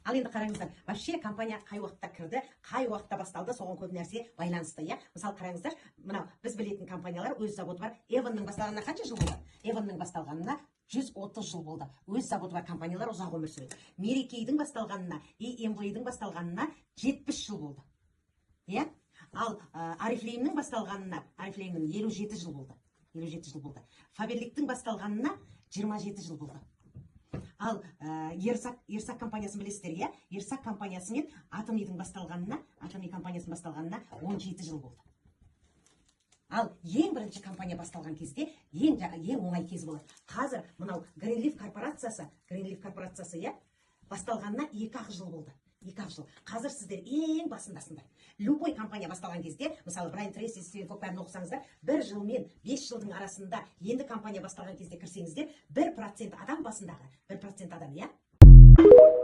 Ал енді қараңыздар, вообще компания қай уақытта кірді, қай уақытта басталды, соған көп нәрсе байланысты, иә. Мысалы қараңыздар, мынау біз білетін компаниялар, өз заводы бар. Эванның басталғанына қанша жыл болды? Эванның басталғанына 130 жыл болды. Өз заводы бар компаниялар ұзақ өмір сүреді. Мерекейдің басталғанына, МВ-дің басталғанына 70 жыл болды. Иә? Ал Арифлеймнің басталғанына, Арифлеймнің 57 жыл болды. 57 жыл болды. Фаберликтің басталғанына 27 жыл болды. Ал Ерсак компаниясын білесіздер, иә? Ерсак компаниясы мен Атомидің басталғанына, Атоми компаниясының басталғанына 17 жыл болды. Ал ең бірінші компания басталған кезде ең оңай кез болады. Қазір мынау Greenleaf корпорациясы, иә, басталғанына 2 жыл болды. 2 жыл. Қазір сіздер ең басындасыңдар. Любой компания басталған кезде, мысалы Брайан Трейси, Стивен Кок бәрін оқысаңыздар, 1 жыл мен 5 жылдың арасында енді компания басталған кезде кірсеңіздер, 1% адам басындағы, 1% адам, иә?